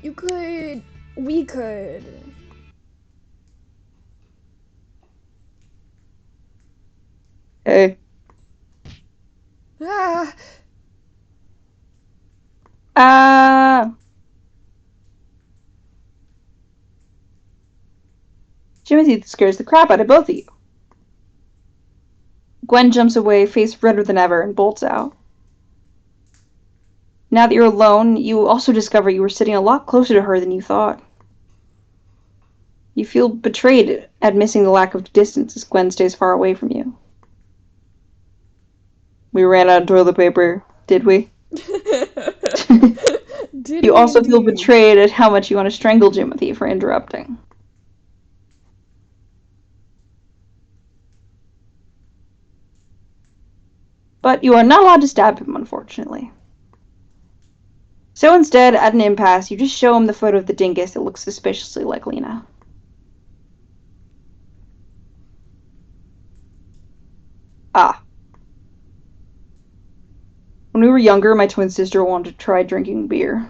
you could, we could. Hey. Jimothy scares the crap out of both of you. Gwen jumps away, face redder than ever, and bolts out. Now that you're alone, you also discover you were sitting a lot closer to her than you thought. You feel betrayed at missing the lack of distance as Gwen stays far away from you. We ran out of toilet paper, did we? Did you we also indeed? feel betrayed at how much you want to strangle Jimothy for interrupting. But you are not allowed to stab him, unfortunately. So instead, at an impasse, you just show him the photo of the dingus that looks suspiciously like Lena. Ah. When we were younger, my twin sister wanted to try drinking beer.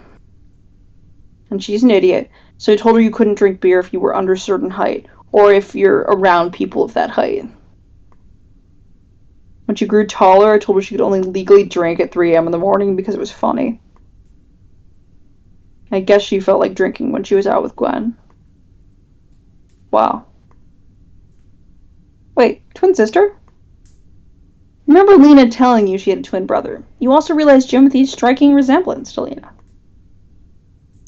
And she's an idiot, so I told her you couldn't drink beer if you were under a certain height, or if you're around people of that height. When she grew taller, I told her she could only legally drink at 3 a.m. in the morning because it was funny. I guess she felt like drinking when she was out with Gwen. Wow. Wait, twin sister? Remember Lena telling you she had a twin brother. You also realized Jimothy's striking resemblance to Lena.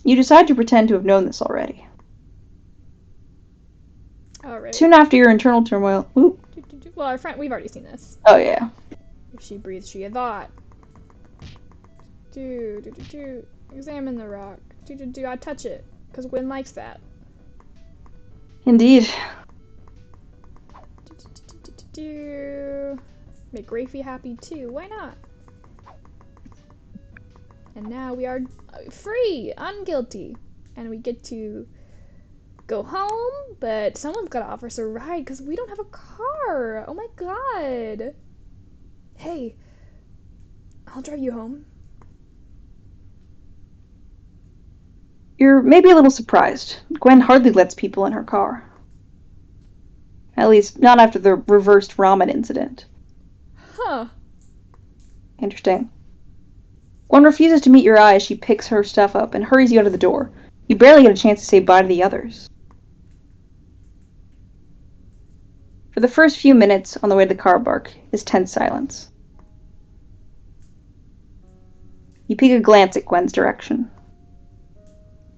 You decide to pretend to have known this already. Alright. Soon after your internal turmoil... Ooh. Well, our friend, we've already seen this. Oh, yeah. If she breathes, she a thought. Examine the rock. I touch it, because Gwen likes that. Indeed. Make Rafie happy too. Why not? And now we are free, unguilty, and we get to go home. But someone's gotta offer us a ride because we don't have a car. Oh my god. Hey, I'll drive you home. You're maybe a little surprised. Gwen hardly lets people in her car. At least, not after the reversed ramen incident. Huh. Interesting. Gwen refuses to meet your eye as she picks her stuff up and hurries you out of the door. You barely get a chance to say bye to the others. For the first few minutes on the way to the car park is tense silence. You peek a glance at Gwen's direction.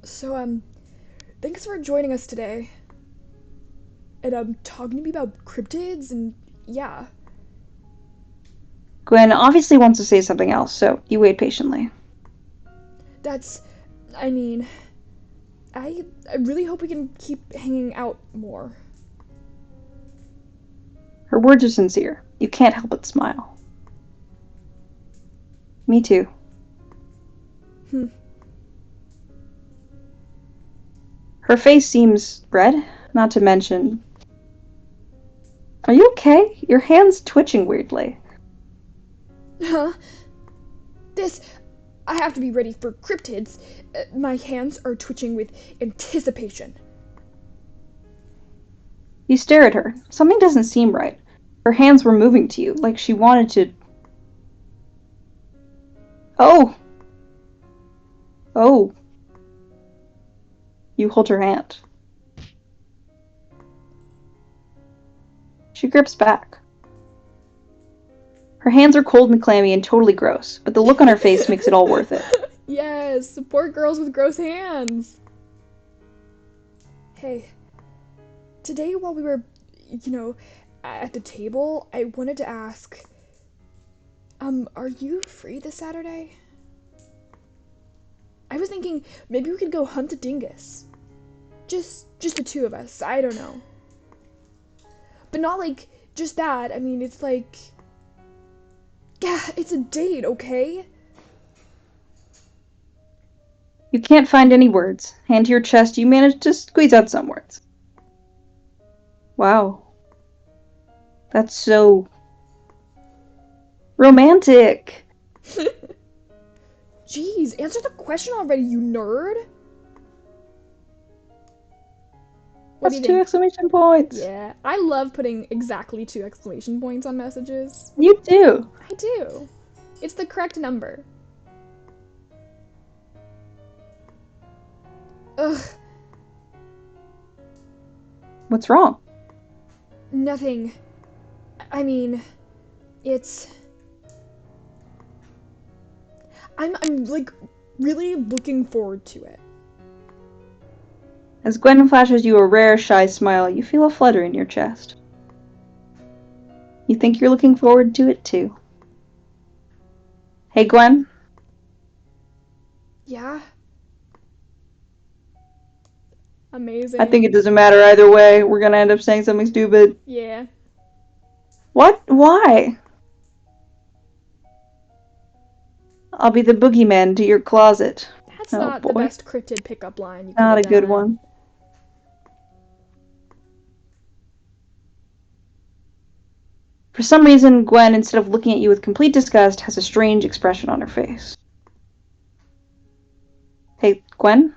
So, thanks for joining us today. And, talking to me about cryptids and, yeah. Gwen obviously wants to say something else, so you wait patiently. I really hope we can keep hanging out more. Her words are sincere. You can't help but smile. Me too. Her face seems red, not to mention... Are you okay? Your hand's twitching weirdly. Huh? I have to be ready for cryptids. My hands are twitching with anticipation. You stare at her. Something doesn't seem right. Her hands were moving to you, like she wanted to... Oh! Oh. You hold her hand. She grips back. Her hands are cold and clammy and totally gross, but the look on her face makes it all worth it. Yes, support girls with gross hands. Hey, today while we were, at the table, I wanted to ask, are you free this Saturday? I was thinking maybe we could go hunt a dingus. Just the two of us, I don't know. But not like just that, I mean, it's like, yeah, it's a date, okay? You can't find any words. Hand to your chest, you manage to squeeze out some words. Wow. That's so... romantic! Jeez, answer the question already, you nerd! What That's 2 exclamation points! Yeah, I love putting exactly 2 exclamation points on messages. You do! I do. It's the correct number. Ugh. What's wrong? Nothing. I mean, it's... I'm like, really looking forward to it. As Gwen flashes you a rare, shy smile, you feel a flutter in your chest. You think you're looking forward to it, too. Hey, Gwen? Yeah? Amazing. I think it doesn't matter either way. We're gonna end up saying something stupid. Yeah. What? Why? I'll be the boogeyman to your closet. That's not the best cryptid pickup line you could Not have a good done. one. For some reason, Gwen, instead of looking at you with complete disgust, has a strange expression on her face. Hey, Gwen?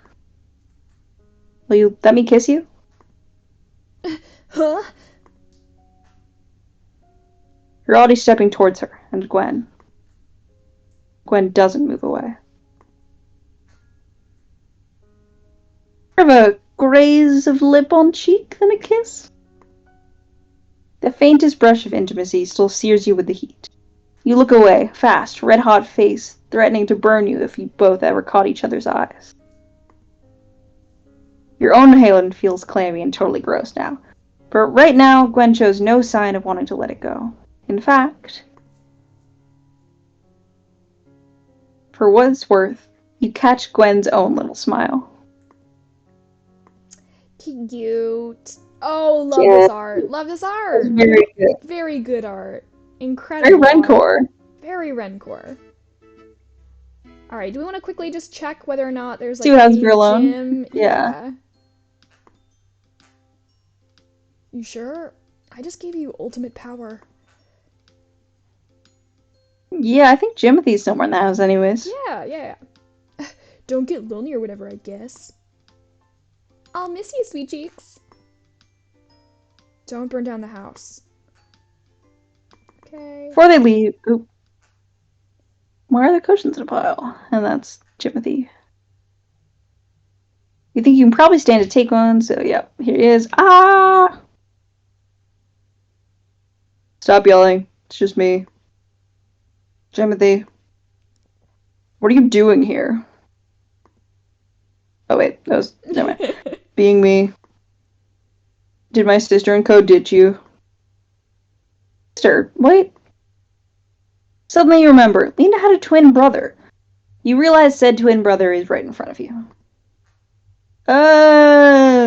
Will you let me kiss you? Huh? You're already stepping towards her, and Gwen doesn't move away. More of a graze of lip on cheek than a kiss. The faintest brush of intimacy still sears you with the heat. You look away, fast, red-hot face, threatening to burn you if you both ever caught each other's eyes. Your own hand feels clammy and totally gross now. But right now, Gwen shows no sign of wanting to let it go. In fact, for what it's worth, you catch Gwen's own little smile. Cute. Oh, love this art. Love this art. That's very good. Very good art. Incredible. Very Rencore. Very Rencore. Alright, do we want to quickly just check whether or not there's like any gym? Yeah. You sure? I just gave you ultimate power. Yeah, I think Jimothy's somewhere in the house anyways. Yeah. Don't get lonely or whatever, I guess. I'll miss you, sweet cheeks. Don't burn down the house. Okay. Before they leave, why are the cushions in a pile? And that's Jimothy. You think you can probably stand to take one, so yep, here he is. Ah! Stop yelling. It's just me. Jimothy. What are you doing here? Oh wait, that was... never mind. Being me. Did my sister and Co ditch you? Sister, wait. Suddenly you remember, Lena had a twin brother. You realize said twin brother is right in front of you. Oh.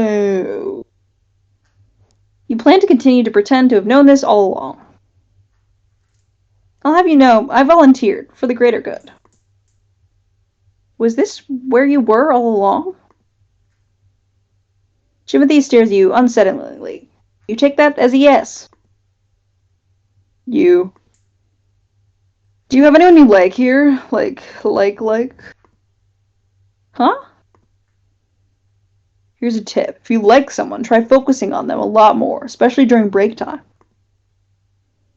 You plan to continue to pretend to have known this all along. I'll have you know, I volunteered for the greater good. Was this where you were all along? Jimothy stares at you unsettlingly. You take that as a yes. You. Do you have anyone you like here? Like? Huh? Here's a tip. If you like someone, try focusing on them a lot more, especially during break time.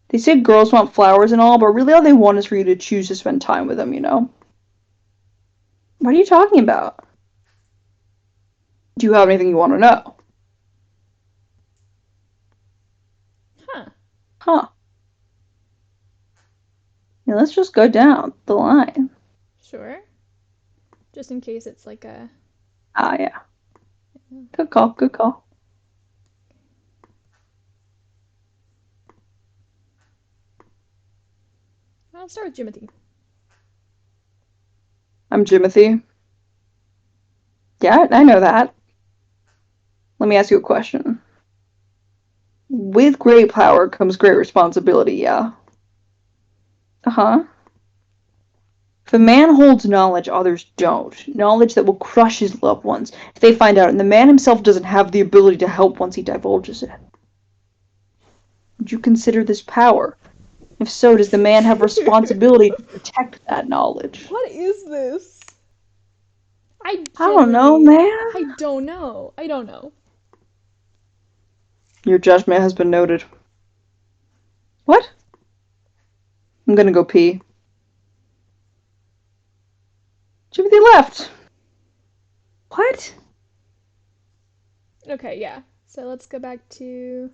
They say girls want flowers and all, but really all they want is for you to choose to spend time with them, you know? What are you talking about? Do you have anything you want to know? Huh. Huh. Yeah, let's just go down the line. Sure. Just in case it's like a... Ah, yeah. Good call, good call. I'll start with Jimothy. I'm Jimothy. Yeah, I know that. Let me ask you a question. With great power comes great responsibility, yeah? Uh-huh. If a man holds knowledge others don't, knowledge that will crush his loved ones if they find out, and the man himself doesn't have the ability to help once he divulges it, would you consider this power? If so, does the man have responsibility to protect that knowledge? What is this? I I don't know, genuinely... man. I don't know. I don't know. Your judgment has been noted. What? I'm gonna go pee. Jimothy left. What? Okay, yeah. So let's go back to...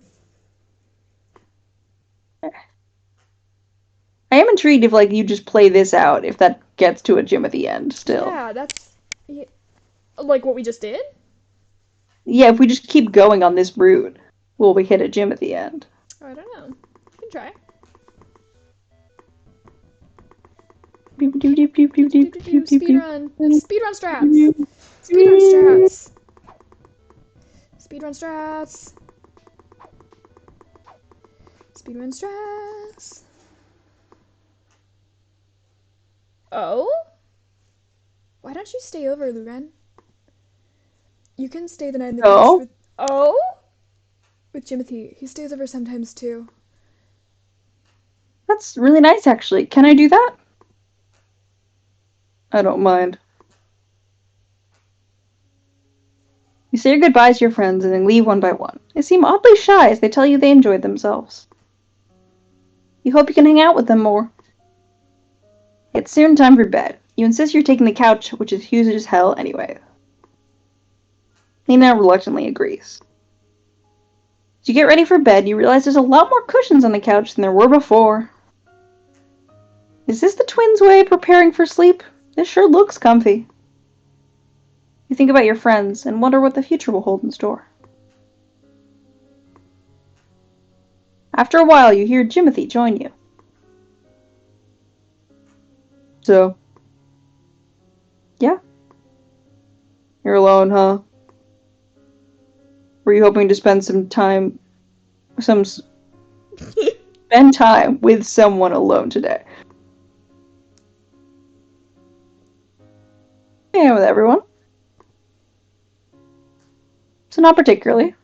I am intrigued if, like, you just play this out, if that gets to a Jimothy end still. Yeah, that's... Yeah. Like what we just did? Yeah, if we just keep going on this route, will we hit a Jimothy end? Oh, I don't know. You can try. Speedrun. It's speedrun strats. Speedrun strats. Speedrun strats. Speedrun strats. Oh? Why don't you stay over, Luren? You can stay the night in the couch with... Oh? With Jimothy. He stays over sometimes, too. That's really nice, actually. Can I do that? I don't mind. You say your goodbyes to your friends and then leave one by one. They seem oddly shy as they tell you they enjoyed themselves. You hope you can hang out with them more. It's soon time for bed. You insist you're taking the couch, which is huge as hell anyway. Lena reluctantly agrees. As you get ready for bed, you realize there's a lot more cushions on the couch than there were before. Is this the twins' way of preparing for sleep? This sure looks comfy. You think about your friends and wonder what the future will hold in store. After a while, you hear Jimothy join you. So, yeah. You're alone, huh? Were you hoping to spend time with someone alone today? Yeah, with everyone. So not particularly.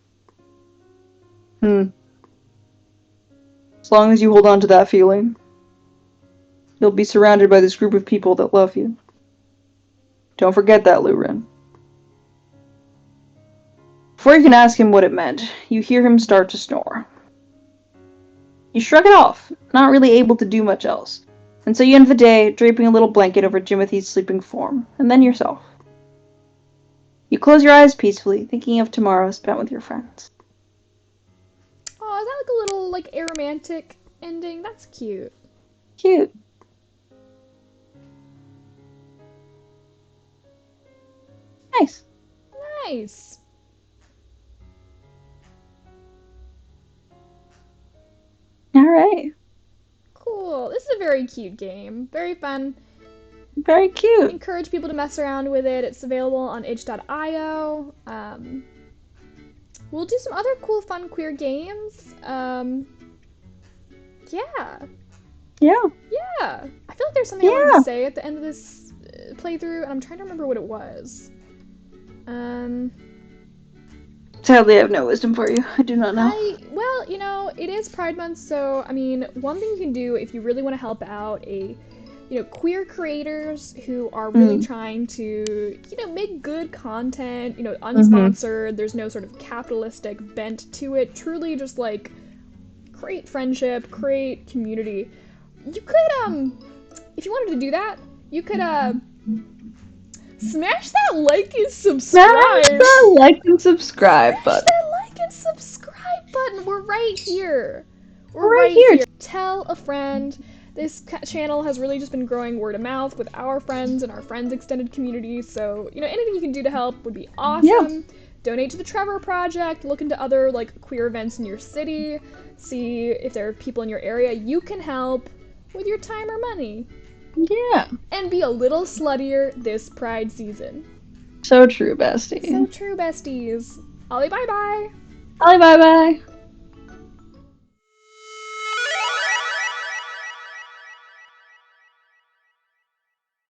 As long as you hold on to that feeling, you'll be surrounded by this group of people that love you. Don't forget that, Luren. Before you can ask him what it meant, you hear him start to snore. You shrug it off, not really able to do much else, and so you end the day draping a little blanket over Jimothy's sleeping form, and then yourself. You close your eyes peacefully, thinking of tomorrow spent with your friends. Oh, is that like a little, like, aromantic ending? That's cute. Cute. Nice. Nice. Alright. Cool. This is a very cute game. Very fun. Very cute. Encourage people to mess around with it. It's available on itch.io. We'll do some other cool, fun, queer games. Yeah. Yeah. Yeah. I feel like there's something I wanted to say at the end of this playthrough, and I'm trying to remember what it was. Sadly, I have no wisdom for you. I do not know. Well, you know, it is Pride Month, so, I mean, one thing you can do if you really want to help out queer creators who are really trying to, make good content, unsponsored, there's no sort of capitalistic bent to it, truly just, like, create friendship, create community. You could, if you wanted to do that, you could, Smash that like and subscribe. Smash that like and subscribe button. Smash that like and subscribe button. We're right here. We're right here. Tell a friend. This channel has really just been growing word of mouth with our friends and our friends' extended community. So, anything you can do to help would be awesome. Yeah. Donate to the Trevor Project. Look into other queer events in your city. See if there are people in your area you can help with your time or money. Yeah. And be a little sluttier this Pride season. So true, bestie. So true, besties. Ollie, bye-bye. Ollie, bye-bye.